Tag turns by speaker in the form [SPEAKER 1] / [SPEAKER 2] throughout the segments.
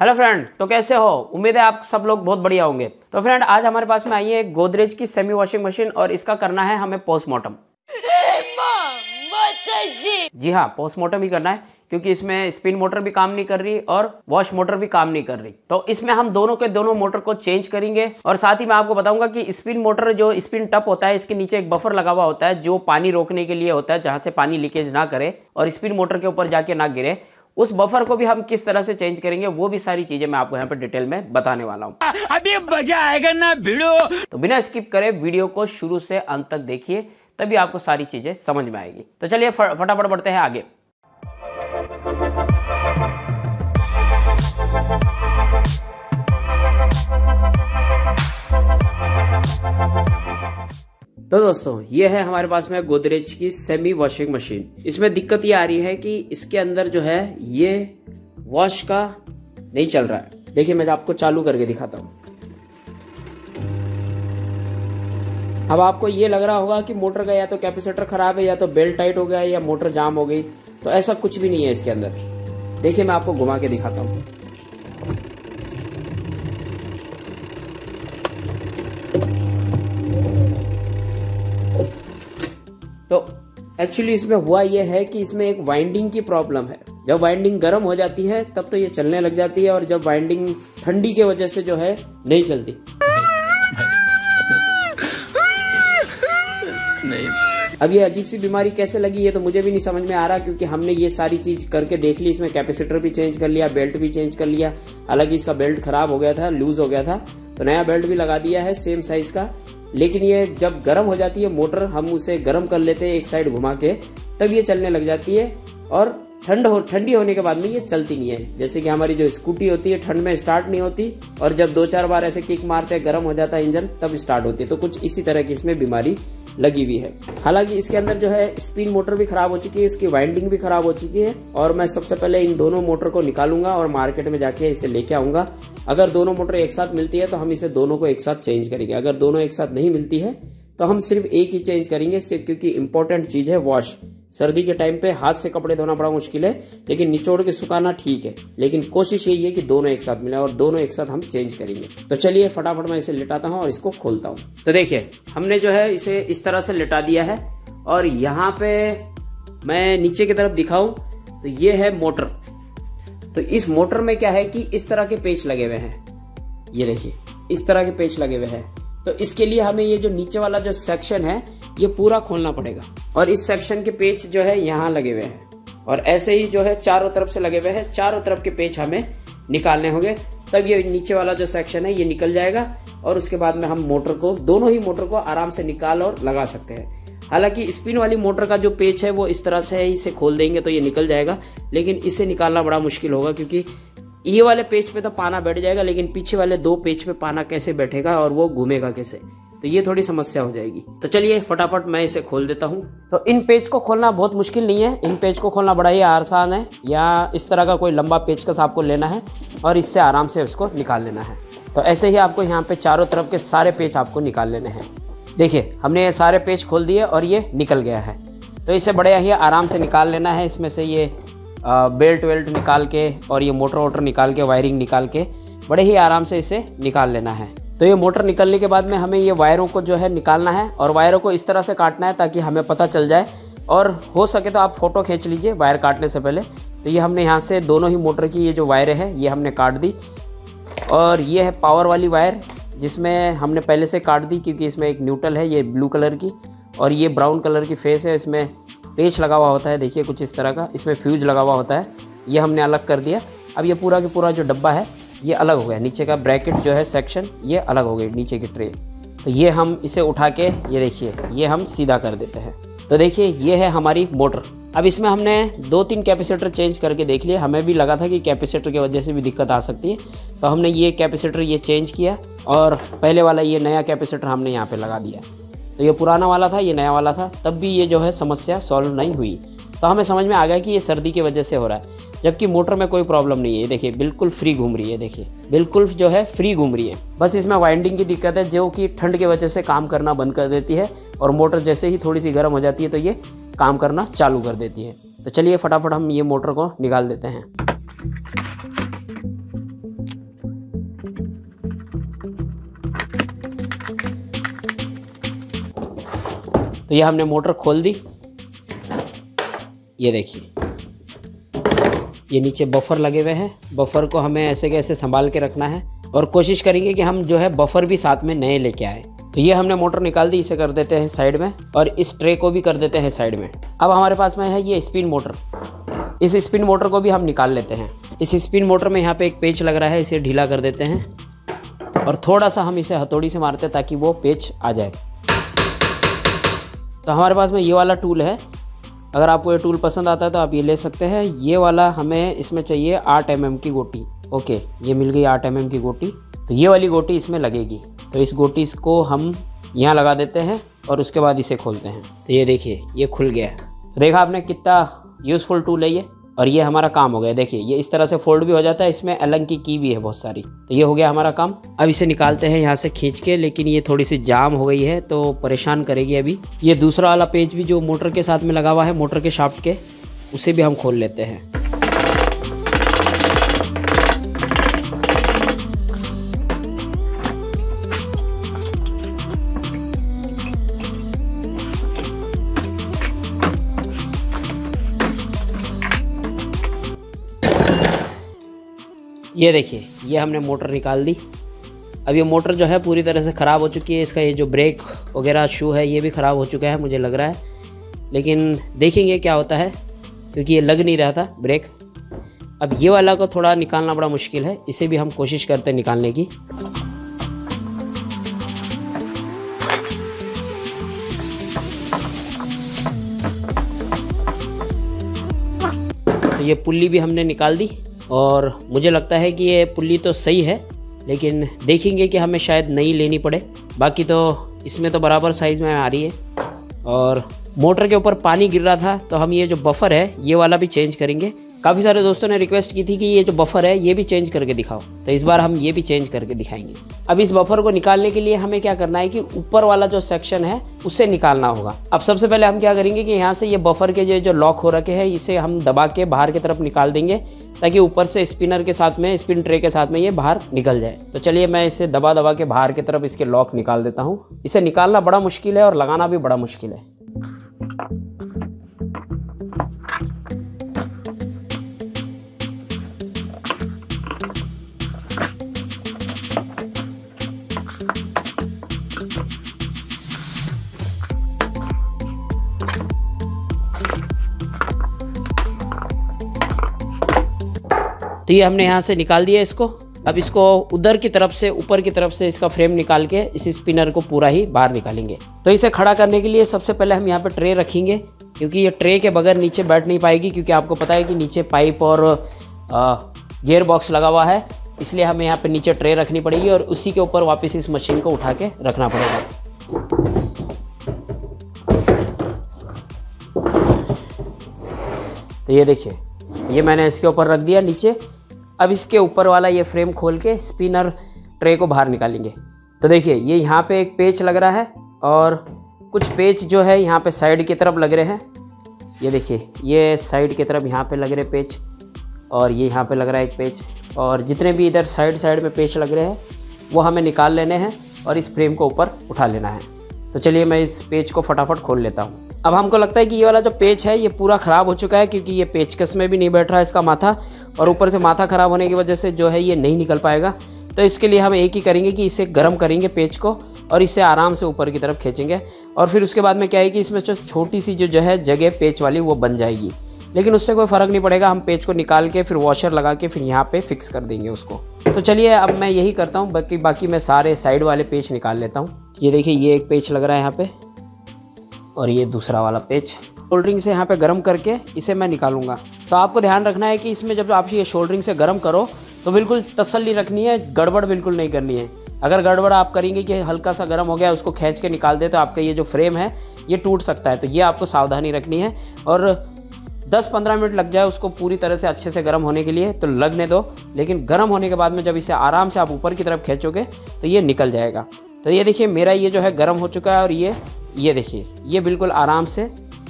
[SPEAKER 1] Hello friend, तो कैसे हो? उम्मीद है आप सब लोग बहुत बढ़िया होंगे। तो फ्रेंड, आज हमारे पास में आई है एक गोदरेज की सेमी वॉशिंग मशीन और इसका करना है हमें पोस्टमार्टम। जी हाँ, पोस्टमार्टम ही करना है क्योंकि इसमें स्पिन मोटर भी काम नहीं कर रही और वॉश मोटर भी काम नहीं कर रही। तो इसमें हम दोनों के दोनों मोटर को चेंज करेंगे और साथ ही मैं आपको बताऊंगा कि स्पिन मोटर जो स्पिन टप होता है, इसके नीचे एक बफर लगा हुआ होता है जो पानी रोकने के लिए होता है, जहां से पानी लीकेज ना करे और स्पिन मोटर के ऊपर जाके ना गिरे। उस बफर को भी हम किस तरह से चेंज करेंगे, वो भी सारी चीजें मैं आपको यहाँ पे डिटेल में बताने वाला हूँ।
[SPEAKER 2] अभी मजा आएगा ना वीडियो।
[SPEAKER 1] तो बिना स्किप करे वीडियो को शुरू से अंत तक देखिए, तभी आपको सारी चीजें समझ में आएगी। तो चलिए फटाफट बढ़ते हैं आगे। तो दोस्तों, ये है हमारे पास में गोदरेज की सेमी वॉशिंग मशीन। इसमें दिक्कत ये आ रही है कि इसके अंदर जो है ये वॉश का नहीं चल रहा है। देखिए, मैं आपको चालू करके दिखाता हूँ। अब आपको ये लग रहा होगा कि मोटर का या तो कैपेसिटर खराब है या तो बेल्ट टाइट हो गया है या मोटर जाम हो गई। तो ऐसा कुछ भी नहीं है इसके अंदर। देखिए, मैं आपको घुमा के दिखाता हूँ। तो एक्चुअली इसमें हुआ यह है कि इसमें एक वाइंडिंग की प्रॉब्लम है। जब वाइंडिंग गर्म हो जाती है तब तो ये चलने लग जाती है और जब वाइंडिंग ठंडी के वजह से जो है नहीं चलती। नहीं। अब ये अजीब सी बीमारी कैसे लगी है तो मुझे भी नहीं समझ में आ रहा, क्योंकि हमने ये सारी चीज करके देख ली। इसमें कैपेसिटर भी चेंज कर लिया, बेल्ट भी चेंज कर लिया। हालांकि इसका बेल्ट खराब हो गया था, लूज हो गया था, तो नया बेल्ट भी लगा दिया है सेम साइज का। लेकिन ये जब गर्म हो जाती है मोटर, हम उसे गर्म कर लेते हैं एक साइड घुमा के, तब ये चलने लग जाती है और ठंडी होने के बाद में ये चलती नहीं है। जैसे कि हमारी जो स्कूटी होती है ठंड में स्टार्ट नहीं होती और जब 2-4 बार ऐसे किक मारते हैं, गर्म हो जाता है इंजन, तब स्टार्ट होती है। तो कुछ इसी तरह की इसमें बीमारी लगी हुई है। हालांकि इसके अंदर जो है स्पिन मोटर भी खराब हो चुकी है, इसकी वाइंडिंग भी खराब हो चुकी है और मैं सबसे पहले इन दोनों मोटर को निकालूंगा और मार्केट में जाके इसे लेके आऊंगा। अगर दोनों मोटर एक साथ मिलती है तो हम इसे दोनों को एक साथ चेंज करेंगे। अगर दोनों एक साथ नहीं मिलती है तो हम सिर्फ एक ही चेंज करेंगे, सिर्फ क्योंकि इंपॉर्टेंट चीज है वॉश। सर्दी के टाइम पे हाथ से कपड़े धोना बड़ा मुश्किल है, लेकिन निचोड़ के सुखाना ठीक है। लेकिन कोशिश यही है कि दोनों एक साथ मिले और दोनों एक साथ हम चेंज करेंगे। तो चलिए फटाफट मैं इसे लिटाता हूँ और इसको खोलता हूँ। तो देखिए, हमने जो है इसे इस तरह से लिटा दिया है और यहाँ पे मैं नीचे की तरफ दिखाऊं तो ये है मोटर। तो इस मोटर में क्या है कि इस तरह के पेच लगे हुए हैं। ये देखिए, इस तरह के पेच लगे हुए हैं। तो इसके लिए हमें ये जो नीचे वाला जो सेक्शन है ये पूरा खोलना पड़ेगा और इस सेक्शन के पेच जो है यहाँ लगे हुए हैं और ऐसे ही जो है चारों तरफ से लगे हुए हैं। चारों तरफ के पेच हमें निकालने होंगे, तब ये नीचे वाला जो सेक्शन है ये निकल जाएगा और उसके बाद में हम मोटर को, दोनों ही मोटर को आराम से निकाल और लगा सकते हैं। हालांकि स्पिन वाली मोटर का जो पेच है वो इस तरह से है, इसे खोल देंगे तो ये निकल जाएगा, लेकिन इसे निकालना बड़ा मुश्किल होगा क्योंकि ये वाले पेच पे तो पाना बैठ जाएगा, लेकिन पीछे वाले 2 पेच पे पाना कैसे बैठेगा और वो घूमेगा कैसे, तो ये थोड़ी समस्या हो जाएगी। तो चलिए फटाफट मैं इसे खोल देता हूँ। तो इन पेच को खोलना बहुत मुश्किल नहीं है, इन पेच को खोलना बड़ा ही आसान है। या इस तरह का कोई लंबा पेचकस आपको लेना है और इससे आराम से उसको निकाल लेना है। तो ऐसे ही आपको यहाँ पे चारों तरफ के सारे पेच आपको निकाल लेने हैं। देखिए, हमने ये सारे पेच खोल दिए और ये निकल गया है। तो इसे बड़े ही आराम से निकाल लेना है। इसमें से ये बेल्ट वेल्ट निकाल के और ये मोटर वोटर निकाल के, वायरिंग निकाल के बड़े ही आराम से इसे निकाल लेना है। तो ये मोटर निकलने के बाद में हमें ये वायरों को जो है निकालना है और वायरों को इस तरह से काटना है ताकि हमें पता चल जाए, और हो सके तो आप फोटो खींच लीजिए वायर काटने से पहले। तो ये हमने यहाँ से दोनों ही मोटर की ये जो वायरें हैं ये हमने काट दी और ये है पावर वाली वायर जिसमें हमने पहले से काट दी क्योंकि इसमें एक न्यूट्रल है, ये ब्लू कलर की, और ये ब्राउन कलर की फेस है। इसमें पेच लगा हुआ होता है, देखिए कुछ इस तरह का, इसमें फ्यूज लगा हुआ होता है, ये हमने अलग कर दिया। अब ये पूरा के पूरा जो डब्बा है ये अलग हो गया, नीचे का ब्रैकेट जो है सेक्शन ये अलग हो गई, नीचे की ट्रे। तो ये हम इसे उठा के, ये देखिए, ये हम सीधा कर देते हैं। तो देखिए, ये है हमारी मोटर। अब इसमें हमने 2-3 कैपेसिटर चेंज करके देख लिए। हमें भी लगा था कि कैपेसिटर की वजह से भी दिक्कत आ सकती है, तो हमने ये कैपेसिटर ये चेंज किया और पहले वाला ये नया कैपेसिटर हमने यहाँ पे लगा दिया। तो ये पुराना वाला था, ये नया वाला था, तब भी ये जो है समस्या सॉल्व नहीं हुई। तो हमें समझ में आ गया कि ये सर्दी की वजह से हो रहा है, जबकि मोटर में कोई प्रॉब्लम नहीं है। देखिए, बिल्कुल फ्री घूम रही है, देखिए बिल्कुल जो है फ्री घूम रही है। बस इसमें वाइंडिंग की दिक्कत है जो कि ठंड की वजह से काम करना बंद कर देती है और मोटर जैसे ही थोड़ी सी गर्म हो जाती है तो ये काम करना चालू कर देती है। तो चलिए फटाफट हम ये मोटर को निकाल देते हैं। तो ये हमने मोटर खोल दी। ये देखिए ये नीचे बफर लगे हुए हैं, बफर को हमें ऐसे कैसे संभाल के रखना है और कोशिश करेंगे कि हम जो है बफर भी साथ में नए लेके आए। तो ये हमने मोटर निकाल दी, इसे कर देते हैं साइड में और इस ट्रे को भी कर देते हैं साइड में। अब हमारे पास में है ये स्पिन मोटर, इस स्पिन मोटर को भी हम निकाल लेते हैं। इस स्पिन मोटर में यहाँ पे एक पेच लग रहा है, इसे ढीला कर देते हैं और थोड़ा सा हम इसे हथौड़ी से मारते हैं ताकि वो पेच आ जाए। तो हमारे पास में ये वाला टूल है, अगर आपको ये टूल पसंद आता है तो आप ये ले सकते हैं। ये वाला हमें इसमें चाहिए 8 mm की गोटी। ओके, ये मिल गई 8 mm की गोटी। तो ये वाली गोटी इसमें लगेगी, तो इस गोटी को हम यहाँ लगा देते हैं और उसके बाद इसे खोलते हैं। तो ये देखिए ये खुल गया है। तो देखा आपने कितना यूज़फुल टूल है ये, और ये हमारा काम हो गया। देखिए ये इस तरह से फोल्ड भी हो जाता है, इसमें एलन की भी है बहुत सारी। तो ये हो गया हमारा काम। अब इसे निकालते हैं यहाँ से खींच के, लेकिन ये थोड़ी सी जाम हो गई है तो परेशान करेगी अभी। ये दूसरा वाला पेज भी जो मोटर के साथ में लगा हुआ है, मोटर के शाफ्ट के, उसे भी हम खोल लेते हैं। ये देखिए ये हमने मोटर निकाल दी। अब ये मोटर जो है पूरी तरह से ख़राब हो चुकी है, इसका ये जो ब्रेक वगैरह शू है ये भी ख़राब हो चुका है मुझे लग रहा है, लेकिन देखेंगे क्या होता है क्योंकि ये लग नहीं रहा था ब्रेक। अब ये वाला को थोड़ा निकालना बड़ा मुश्किल है, इसे भी हम कोशिश करते हैं निकालने की। तो ये पुल्ली भी हमने निकाल दी और मुझे लगता है कि ये पुल्ली तो सही है, लेकिन देखेंगे कि हमें शायद नई लेनी पड़े। बाकी तो इसमें तो बराबर साइज़ में आ रही है। और मोटर के ऊपर पानी गिर रहा था तो हम ये जो बफर है ये वाला भी चेंज करेंगे। काफ़ी सारे दोस्तों ने रिक्वेस्ट की थी कि ये जो बफर है ये भी चेंज करके दिखाओ, तो इस बार हम ये भी चेंज करके दिखाएंगे। अब इस बफर को निकालने के लिए हमें क्या करना है कि ऊपर वाला जो सेक्शन है उससे निकालना होगा। अब सबसे पहले हम क्या करेंगे कि यहाँ से ये बफर के जो लॉक हो रखे हैं इसे हम दबा के बाहर की तरफ निकाल देंगे, ताकि ऊपर से स्पिनर के साथ में, स्पिन ट्रे के साथ में ये बाहर निकल जाए। तो चलिए मैं इसे दबा दबा के बाहर की तरफ इसके लॉक निकाल देता हूँ। इसे निकालना बड़ा मुश्किल है और लगाना भी बड़ा मुश्किल है। तो ये हमने यहाँ से निकाल दिया इसको। अब इसको उधर की तरफ से, ऊपर की तरफ से इसका फ्रेम निकाल के इस स्पिनर को पूरा ही बाहर निकालेंगे। तो इसे खड़ा करने के लिए सबसे पहले हम यहाँ पे ट्रे रखेंगे, क्योंकि ये ट्रे के बगैर नीचे बैठ नहीं पाएगी, क्योंकि आपको पता है कि नीचे पाइप और गियर बॉक्स लगा हुआ है, इसलिए हमें यहाँ पे नीचे ट्रे रखनी पड़ेगी और उसी के ऊपर वापस इस मशीन को उठा के रखना पड़ेगा। तो ये देखिए ये मैंने इसके ऊपर रख दिया नीचे। अब इसके ऊपर वाला ये फ्रेम खोल के स्पिनर ट्रे को बाहर निकालेंगे। तो देखिए ये यहाँ पे एक पेच लग रहा है और कुछ पेच जो है यहाँ पे साइड की तरफ लग रहे हैं। ये देखिए ये साइड की तरफ यहाँ पे लग रहे पेच, और ये यहाँ पे लग रहा है एक पेच, और जितने भी इधर साइड में पेच लग रहे हैं वो हमें निकाल लेने हैं और इस फ्रेम को ऊपर उठा लेना है। तो चलिए मैं इस पेच को फटाफट खोल लेता हूँ। अब हमको लगता है कि ये वाला जो पेच है ये पूरा ख़राब हो चुका है, क्योंकि ये पेचकस में भी नहीं बैठ रहा है इसका माथा, और ऊपर से माथा ख़राब होने की वजह से जो है ये नहीं निकल पाएगा। तो इसके लिए हम एक ही करेंगे कि इसे गर्म करेंगे पेच को, और इसे आराम से ऊपर की तरफ खींचेंगे, और फिर उसके बाद में क्या है कि इसमें जो छोटी सी जो है जगह पेच वाली वो बन जाएगी। लेकिन उससे कोई फ़र्क नहीं पड़ेगा, हम पेच को निकाल के फिर वॉशर लगा के फिर यहाँ पे फिक्स कर देंगे उसको। तो चलिए अब मैं यही करता हूँ, बाकी मैं सारे साइड वाले पेच निकाल लेता हूँ। ये देखिए ये एक पेच लग रहा है यहाँ पे, और ये दूसरा वाला पेच शोल्डरिंग से यहाँ पे गर्म करके इसे मैं निकालूंगा। तो आपको ध्यान रखना है कि इसमें जब आप ये शोल्डरिंग से गर्म करो तो बिल्कुल तसल्ली रखनी है, गड़बड़ बिल्कुल नहीं करनी है। अगर गड़बड़ आप करेंगे कि हल्का सा गर्म हो गया उसको खींच के निकाल दे तो आपका ये जो फ्रेम है ये टूट सकता है। तो ये आपको सावधानी रखनी है, और 10-15 मिनट लग जाए उसको पूरी तरह से अच्छे से गर्म होने के लिए तो लगने दो, लेकिन गर्म होने के बाद में जब इसे आराम से आप ऊपर की तरफ खींचोगे तो ये निकल जाएगा। तो ये देखिए मेरा ये जो है गर्म हो चुका है, और ये देखिए ये बिल्कुल आराम से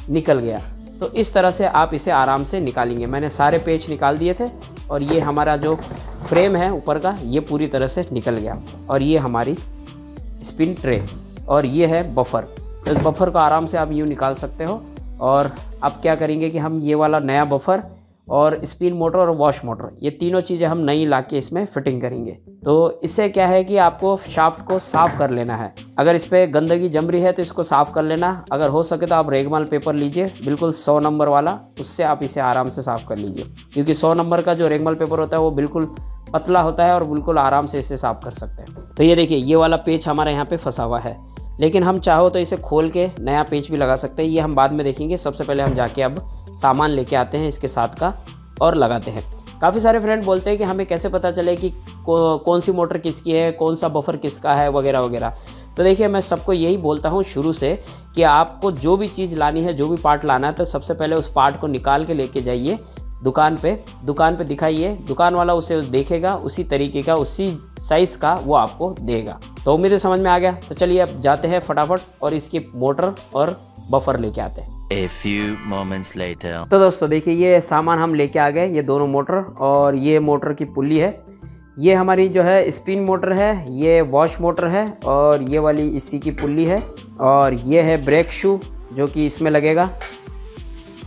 [SPEAKER 1] निकल गया। तो इस तरह से आप इसे आराम से निकालेंगे। मैंने सारे पेच निकाल दिए थे, और ये हमारा जो फ्रेम है ऊपर का ये पूरी तरह से निकल गया, और ये हमारी स्पिन ट्रे, और ये है बफर। तो इस बफर को आराम से आप यूँ निकाल सकते हो। और अब क्या करेंगे कि हम ये वाला नया बफर और स्पिन मोटर और वॉश मोटर, ये तीनों चीज़ें हम नई ला के इसमें फिटिंग करेंगे। तो इससे क्या है कि आपको शाफ्ट को साफ़ कर लेना है। अगर इस पर गंदगी जम रही है तो इसको साफ़ कर लेना। अगर हो सके तो आप रेगमाल पेपर लीजिए, बिल्कुल 100 नंबर वाला, उससे आप इसे आराम से साफ़ कर लीजिए, क्योंकि 100 नंबर का जो रेगमाल पेपर होता है वो बिल्कुल पतला होता है और बिल्कुल आराम से इसे साफ़ कर सकते हैं। तो ये देखिए, ये वाला पेच हमारे यहाँ पे फंसा हुआ है, लेकिन हम चाहो तो इसे खोल के नया पेच भी लगा सकते हैं। ये हम बाद में देखेंगे। सबसे पहले हम जाके अब सामान लेके आते हैं इसके साथ का और लगाते हैं। काफ़ी सारे फ्रेंड बोलते हैं कि हमें कैसे पता चले कि कौन सी मोटर किसकी है, कौन सा बफर किसका है, वगैरह वगैरह। तो देखिए, मैं सबको यही बोलता हूँ शुरू से कि आपको जो भी चीज़ लानी है, जो भी पार्ट लाना है, तो सबसे पहले उस पार्ट को निकाल के लेके जाइए दुकान पे दिखाइए। दुकान वाला उसे देखेगा, उसी तरीके का, उसी साइज़ का वो आपको देगा। तो उम्मीद है समझ में आ गया। तो चलिए अब जाते हैं फटाफट और इसकी मोटर और बफर लेके आते हैं।
[SPEAKER 3] A few moments later.
[SPEAKER 1] तो दोस्तों देखिए, ये सामान हम लेके आ गए। ये दोनों मोटर और ये मोटर की पुल्ली है। ये हमारी जो है स्पिन मोटर है, ये वॉश मोटर है और ये वाली इसी की पुल्ली है। और ये है ब्रेक शू जो कि इसमें लगेगा,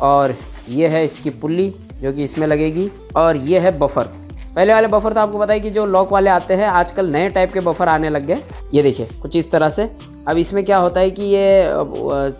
[SPEAKER 1] और ये है इसकी पुल्ली जो कि इसमें लगेगी, और ये है बफर। पहले वाले बफर तो आपको पता है कि जो लॉक वाले आते हैं, आजकल नए टाइप के बफर आने लग गए। ये देखिए कुछ इस तरह से। अब इसमें क्या होता है कि ये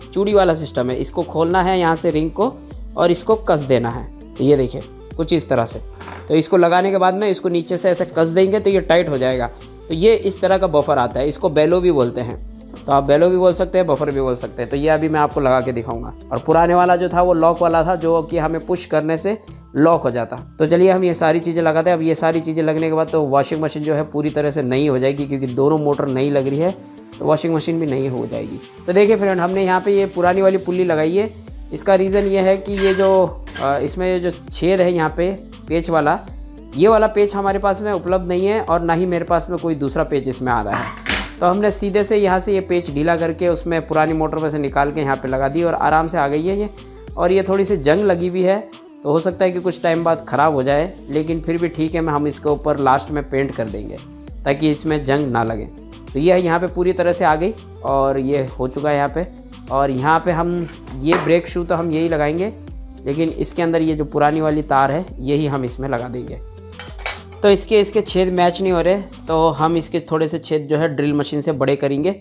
[SPEAKER 1] चूड़ी वाला सिस्टम है। इसको खोलना है यहाँ से रिंग को और इसको कस देना है। तो ये देखिए कुछ इस तरह से। तो इसको लगाने के बाद में इसको नीचे से ऐसे कस देंगे तो ये टाइट हो जाएगा। तो ये इस तरह का बफर आता है। इसको बेलो भी बोलते हैं। तो आप बेलो भी बोल सकते हैं, बफर भी बोल सकते हैं। तो ये अभी मैं आपको लगा के दिखाऊंगा। और पुराने वाला जो था वो लॉक वाला था, जो कि हमें पुश करने से लॉक हो जाता। तो चलिए हम ये सारी चीज़ें लगाते हैं। अब ये सारी चीज़ें लगने के बाद तो वॉशिंग मशीन जो है पूरी तरह से नई हो जाएगी, क्योंकि दोनों मोटर नई लग रही है तो वॉशिंग मशीन भी नई हो जाएगी। तो देखिए फ्रेंड, हमने यहाँ पे ये पुरानी वाली पुल्ली लगाई है। इसका रीज़न ये है कि ये जो इसमें जो छेद है यहाँ पे पेच वाला, ये वाला पेच हमारे पास में उपलब्ध नहीं है और ना ही मेरे पास में कोई दूसरा पेच इसमें आ रहा है। तो हमने सीधे से यहाँ से ये पेच ढीला करके उसमें पुरानी मोटर में से निकाल के यहाँ पे लगा दी और आराम से आ गई है ये। और ये थोड़ी सी जंग लगी हुई है, तो हो सकता है कि कुछ टाइम बाद ख़राब हो जाए, लेकिन फिर भी ठीक है। हम इसके ऊपर लास्ट में पेंट कर देंगे ताकि इसमें जंग ना लगे। तो ये यहाँ पे पूरी तरह से आ गई और ये हो चुका है यहाँ पे। और यहाँ पे हम ये ब्रेक शू तो हम यही लगाएंगे, लेकिन इसके अंदर ये जो पुरानी वाली तार है यही हम इसमें लगा देंगे। तो इसके छेद मैच नहीं हो रहे, तो हम इसके थोड़े से छेद जो है ड्रिल मशीन से बड़े करेंगे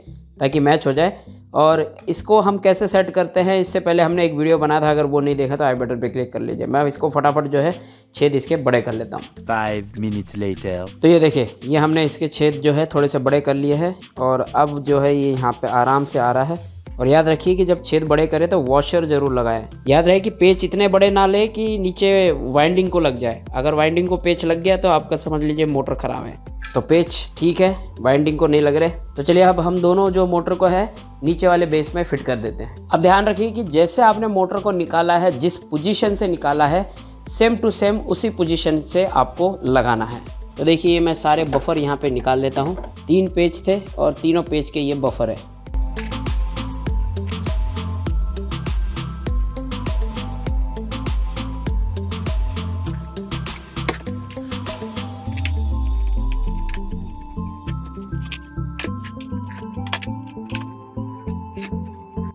[SPEAKER 1] ताकि मैच हो जाए। और इसको हम कैसे सेट करते हैं, इससे पहले हमने एक वीडियो बनाया था, अगर वो नहीं देखा तो आई बटन पे क्लिक कर लीजिए। मैं इसको फटाफट जो है छेद इसके बड़े कर लेता हूँ।
[SPEAKER 3] 5 minutes later.
[SPEAKER 1] तो ये देखिए, ये हमने इसके छेद जो है थोड़े से बड़े कर लिए हैं और अब जो है ये यहाँ पे आराम से आ रहा है। और याद रखिए कि जब छेद बड़े करें तो वॉशर ज़रूर लगाएं। याद रहे कि पेच इतने बड़े ना ले कि नीचे वाइंडिंग को लग जाए। अगर वाइंडिंग को पेच लग गया तो आपका समझ लीजिए मोटर ख़राब है। तो पेच ठीक है, वाइंडिंग को नहीं लग रहे। तो चलिए अब हम दोनों जो मोटर को है नीचे वाले बेस में फिट कर देते हैं। अब ध्यान रखिए कि जैसे आपने मोटर को निकाला है, जिस पोजीशन से निकाला है, सेम टू सेम उसी पोजीशन से आपको लगाना है। तो देखिए मैं सारे बफर यहाँ पे निकाल लेता हूँ। 3 पेच थे और तीनों पेच के ये बफर है।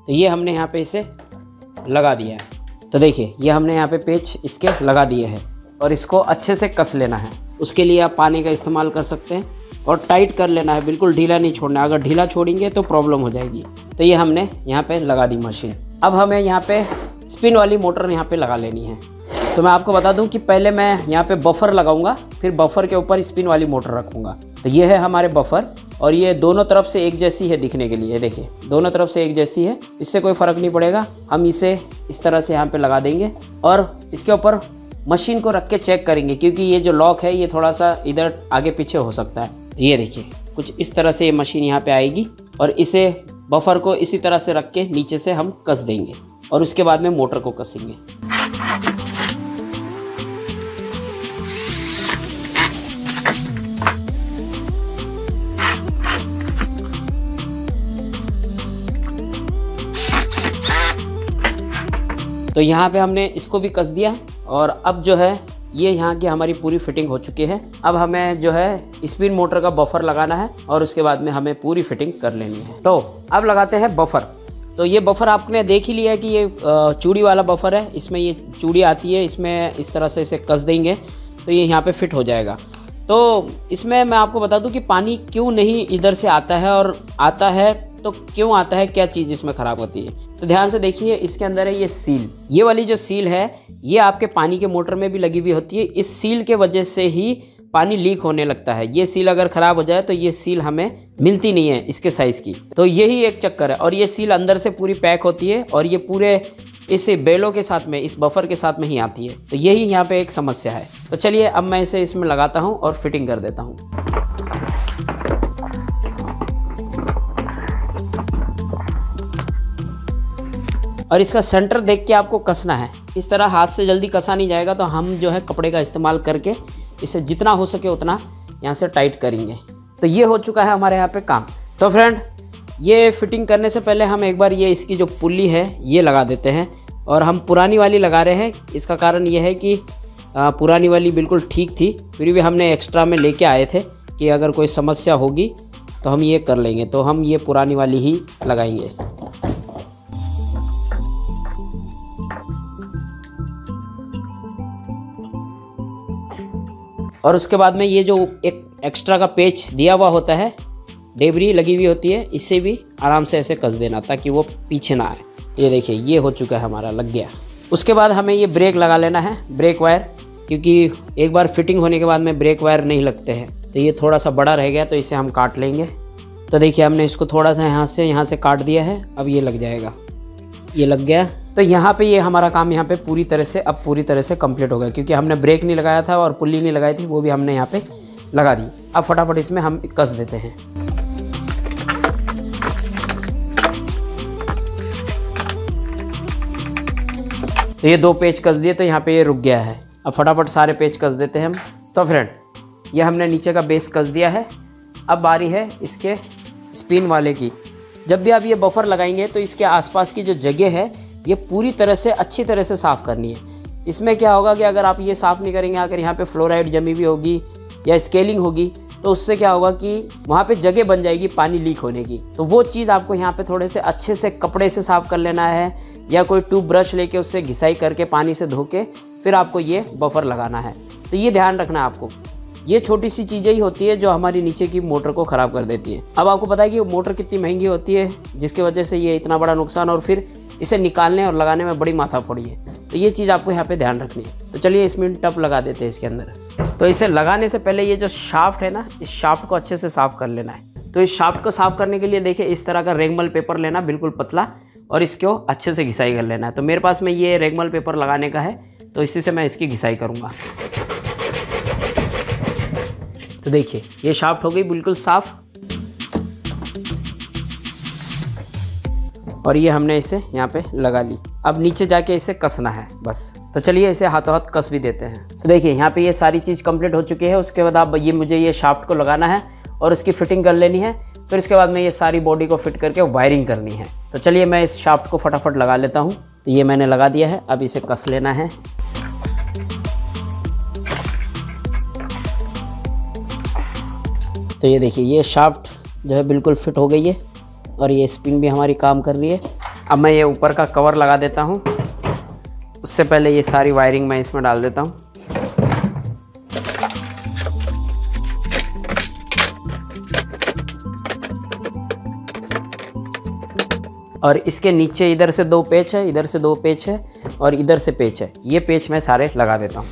[SPEAKER 1] तो ये हमने यहाँ पे इसे लगा दिया है। तो देखिए ये हमने यहाँ पे पेच इसके लगा दिए हैं और इसको अच्छे से कस लेना है। उसके लिए आप पानी का इस्तेमाल कर सकते हैं और टाइट कर लेना है, बिल्कुल ढीला नहीं छोड़ना है। अगर ढीला छोड़ेंगे तो प्रॉब्लम हो जाएगी। तो ये हमने यहाँ पे लगा दी मशीन। अब हमें यहाँ पे स्पिन वाली मोटर यहाँ पे लगा लेनी है। तो मैं आपको बता दूं कि पहले मैं यहाँ पे बफर लगाऊंगा, फिर बफर के ऊपर स्पिन वाली मोटर रखूँगा। तो ये है हमारे बफर और ये दोनों तरफ से एक जैसी है दिखने के लिए। देखिए दोनों तरफ से एक जैसी है, इससे कोई फ़र्क नहीं पड़ेगा। हम इसे इस तरह से यहाँ पे लगा देंगे और इसके ऊपर मशीन को रख के चेक करेंगे, क्योंकि ये जो लॉक है ये थोड़ा सा इधर आगे पीछे हो सकता है। ये देखिए कुछ इस तरह से ये मशीन यहाँ पे आएगी और इसे बफर को इसी तरह से रख के नीचे से हम कस देंगे और उसके बाद में मोटर को कसेंगे। तो यहाँ पे हमने इसको भी कस दिया और अब जो है ये यहाँ की हमारी पूरी फिटिंग हो चुकी है। अब हमें जो है स्पिन मोटर का बफर लगाना है और उसके बाद में हमें पूरी फिटिंग कर लेनी है। तो अब लगाते हैं बफर। तो ये बफर आपने देख ही लिया कि ये चूड़ी वाला बफर है, इसमें ये चूड़ी आती है, इसमें इस तरह से इसे कस देंगे तो ये यहाँ पे फिट हो जाएगा। तो इसमें मैं आपको बता दूं कि पानी क्यों नहीं इधर से आता है, और आता है तो क्यों आता है, क्या चीज़ इसमें ख़राब होती है। तो ध्यान से देखिए, इसके अंदर है ये सील, ये वाली जो सील है ये आपके पानी के मोटर में भी लगी हुई होती है। इस सील के वजह से ही पानी लीक होने लगता है। ये सील अगर ख़राब हो जाए तो ये सील हमें मिलती नहीं है इसके साइज़ की, तो यही एक चक्कर है। और ये सील अंदर से पूरी पैक होती है और ये पूरे इस बेलों के साथ में, इस बफर के साथ में ही आती है। तो यही यहाँ पे एक समस्या है। तो चलिए अब मैं इसे इसमें लगाता हूँ और फिटिंग कर देता हूँ। और इसका सेंटर देख के आपको कसना है, इस तरह हाथ से जल्दी कसा नहीं जाएगा। तो हम जो है कपड़े का इस्तेमाल करके इसे जितना हो सके उतना यहाँ से टाइट करेंगे। तो ये हो चुका है हमारे यहाँ पे काम। तो फ्रेंड, ये फिटिंग करने से पहले हम एक बार ये इसकी जो पुल्ली है ये लगा देते हैं। और हम पुरानी वाली लगा रहे हैं, इसका कारण ये है कि पुरानी वाली बिल्कुल ठीक थी, फिर भी हमने एक्स्ट्रा में लेके आए थे कि अगर कोई समस्या होगी तो हम ये कर लेंगे। तो हम ये पुरानी वाली ही लगाएंगे। और उसके बाद में ये जो एक एक्स्ट्रा का पेच दिया हुआ होता है, डेबरी लगी हुई होती है, इससे भी आराम से ऐसे कस देना ताकि वो पीछे ना आए। ये देखिए, ये हो चुका है हमारा, लग गया। उसके बाद हमें ये ब्रेक लगा लेना है, ब्रेक वायर, क्योंकि एक बार फिटिंग होने के बाद में ब्रेक वायर नहीं लगते हैं। तो ये थोड़ा सा बड़ा रह गया तो इसे हम काट लेंगे। तो देखिए, हमने इसको थोड़ा सा यहाँ से काट दिया है, अब ये लग जाएगा, ये लग गया। तो यहाँ पे ये हमारा काम यहाँ पे पूरी तरह से कंप्लीट हो गया, क्योंकि हमने ब्रेक नहीं लगाया था और पुल्ली नहीं लगाई थी, वो भी हमने यहाँ पे लगा दी। अब फटाफट इसमें हम कस देते हैं। तो ये 2 पेच कस दिए तो यहाँ पे ये रुक गया है। अब फटाफट सारे पेच कस देते हैं हम। तो फ्रेंड, ये हमने नीचे का बेस कस दिया है। अब बारी है इसके स्पिन वाले की। जब भी आप ये बफर लगाएंगे तो इसके आसपास की जो जगह है ये पूरी तरह से अच्छी तरह से साफ़ करनी है। इसमें क्या होगा कि अगर आप ये साफ़ नहीं करेंगे, अगर यहाँ पे फ्लोराइड जमी हुई होगी या स्केलिंग होगी, तो उससे क्या होगा कि वहाँ पे जगह बन जाएगी पानी लीक होने की। तो वो चीज़ आपको यहाँ पे थोड़े से अच्छे से कपड़े से साफ़ कर लेना है, या कोई ट्यूब ब्रश लेके उससे घिसाई करके पानी से धो के फिर आपको ये बफर लगाना है। तो ये ध्यान रखना है आपको। ये छोटी सी चीज़ें ही होती है जो हमारी नीचे की मोटर को ख़राब कर देती है। अब आपको पता है कि मोटर कितनी महंगी होती है, जिसकी वजह से ये इतना बड़ा नुकसान, और फिर इसे निकालने और लगाने में बड़ी माथाफोड़ी है। तो ये चीज़ आपको यहाँ पे ध्यान रखनी है। तो चलिए इसमें टप लगा देते हैं इसके अंदर। तो इसे लगाने से पहले ये जो शाफ्ट है ना, इस शाफ्ट को अच्छे से साफ़ कर लेना है। तो इस शाफ्ट को साफ़ करने के लिए देखिए, इस तरह का रेगमल पेपर लेना, बिल्कुल पतला, और इसको अच्छे से घिसाई कर लेना है। तो मेरे पास में ये रेगमल पेपर लगाने का है, तो इसी से मैं इसकी घिसाई करूँगा। तो देखिए, ये शाफ्ट हो गई बिल्कुल साफ़, और ये हमने इसे यहाँ पे लगा ली। अब नीचे जाके इसे कसना है बस। तो चलिए इसे हाथों हाथ कस भी देते हैं। तो देखिए, यहाँ पे ये सारी चीज़ कंप्लीट हो चुकी है। उसके बाद आप मुझे ये शाफ्ट को लगाना है और उसकी फिटिंग कर लेनी है। फिर इसके बाद में ये सारी बॉडी को फिट करके वायरिंग करनी है। तो चलिए मैं इस शाफ्ट को फटाफट लगा लेता हूँ। तो ये मैंने लगा दिया है, अब इसे कस लेना है। तो ये देखिए, ये शाफ्ट जो है बिल्कुल फिट हो गई है, और ये स्पिन भी हमारी काम कर रही है। अब मैं ये ऊपर का कवर लगा देता हूँ। उससे पहले ये सारी वायरिंग मैं इसमें डाल देता हूँ। और इसके नीचे इधर से 2 पेच है, इधर से 2 पेच है, और इधर से पेच है। ये पेच मैं सारे लगा देता हूँ।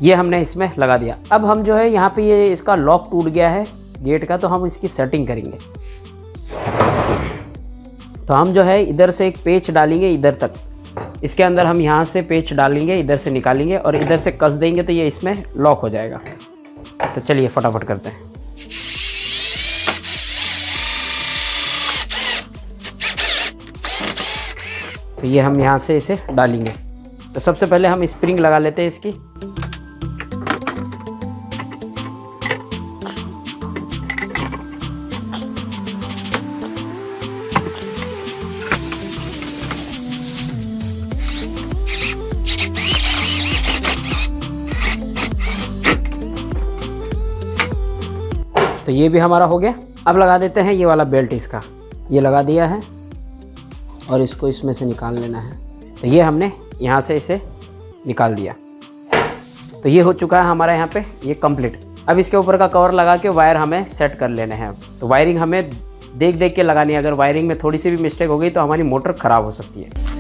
[SPEAKER 1] ये हमने इसमें लगा दिया। अब हम जो है यहाँ पे ये इसका लॉक टूट गया है गेट का, तो हम इसकी सेटिंग करेंगे। तो हम जो है इधर से एक पेच डालेंगे इधर तक, इसके अंदर हम यहाँ से पेच डालेंगे, इधर से निकालेंगे और इधर से कस देंगे, तो ये इसमें लॉक हो जाएगा। तो चलिए फटाफट करते हैं। तो ये हम यहाँ से इसे डालेंगे। तो सबसे पहले हम स्प्रिंग लगा लेते हैं इसकी। तो ये भी हमारा हो गया। अब लगा देते हैं ये वाला बेल्ट इसका, ये लगा दिया है और इसको इसमें से निकाल लेना है। तो ये हमने यहाँ से इसे निकाल दिया। तो ये हो चुका है हमारा यहाँ पे ये कंप्लीट। अब इसके ऊपर का कवर लगा के वायर हमें सेट कर लेने हैं। तो वायरिंग हमें देख देख के लगानी है, अगर वायरिंग में थोड़ी सी भी मिस्टेक हो गई तो हमारी मोटर ख़राब हो सकती है।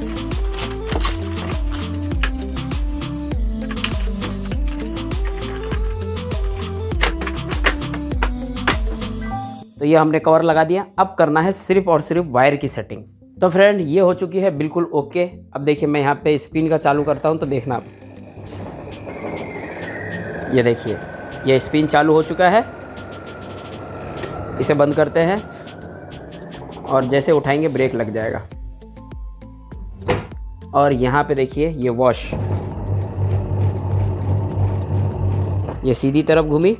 [SPEAKER 1] तो ये हमने कवर लगा दिया। अब करना है सिर्फ और सिर्फ वायर की सेटिंग। तो फ्रेंड ये हो चुकी है बिल्कुल ओके। अब देखिए मैं यहाँ पे स्पिन का चालू करता हूँ तो देखना आप, ये देखिए ये स्पिन चालू हो चुका है। इसे बंद करते हैं और जैसे उठाएंगे ब्रेक लग जाएगा। और यहाँ पे देखिए ये वॉश, ये सीधी तरफ घूमी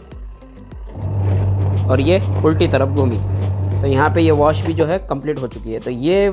[SPEAKER 1] और ये उल्टी तरफ घूमी। तो यहाँ पे ये वॉश भी जो है कंप्लीट हो चुकी है। तो ये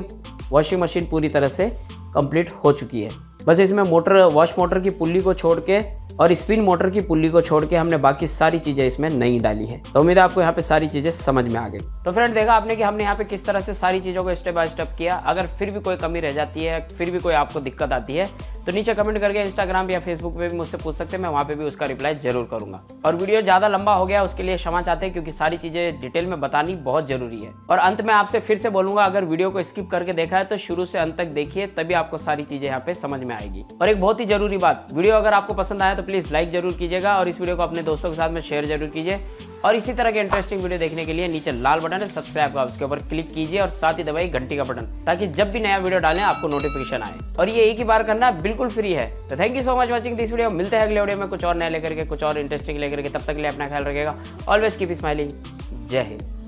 [SPEAKER 1] वॉशिंग मशीन पूरी तरह से कंप्लीट हो चुकी है। बस इसमें मोटर, वॉश मोटर की पुल्ली को छोड़ के और स्पिन मोटर की पुल्ली को छोड़ के हमने बाकी सारी चीज़ें इसमें नहीं डाली है। तो उम्मीद है आपको यहाँ पे सारी चीज़ें समझ में आ गई। तो फ्रेंड देखा आपने कि हमने यहाँ पे किस तरह से सारी चीज़ों को स्टेप बाय स्टेप किया। अगर फिर भी कोई कमी रह जाती है, फिर भी कोई आपको दिक्कत आती है तो नीचे कमेंट करके इंस्टाग्राम या फेसबुक पे भी मुझसे पूछ सकते हैं, मैं वहाँ पे भी उसका रिप्लाई जरूर करूँगा। और वीडियो ज़्यादा लंबा हो गया उसके लिए क्षमा चाहते हैं, क्योंकि सारी चीज़ें डिटेल में बतानी बहुत जरूरी है। और अंत में आपसे फिर से बोलूँगा, अगर वीडियो को स्किप करके देखा है तो शुरू से अंत तक देखिए, तभी आपको सारी चीज़ें यहाँ पे समझ में आएगी। और एक बहुत ही जरूरी बात, वीडियो अगर आपको पसंद आया तो प्लीज़ लाइक जरूर कीजिएगा और इस वीडियो को अपने दोस्तों के साथ में शेयर जरूर कीजिए। और इसी तरह के इंटरेस्टिंग वीडियो देखने के लिए नीचे लाल बटन है सब्सक्राइब का, उसके ऊपर क्लिक कीजिए और साथ ही दबाइए घंटी का बटन, ताकि जब भी नया वीडियो डालें आपको नोटिफिकेशन आए। और ये एक ही बार करना बिल्कुल फ्री है। तो thank you so much watching this video. मिलते हैं अगले वीडियो में कुछ और नया लेकर के, कुछ और इंटरेस्टिंग लेकर के। तब तक के लिए अपना ख्याल रखिएगा। Always keep smiling. जय हिंद।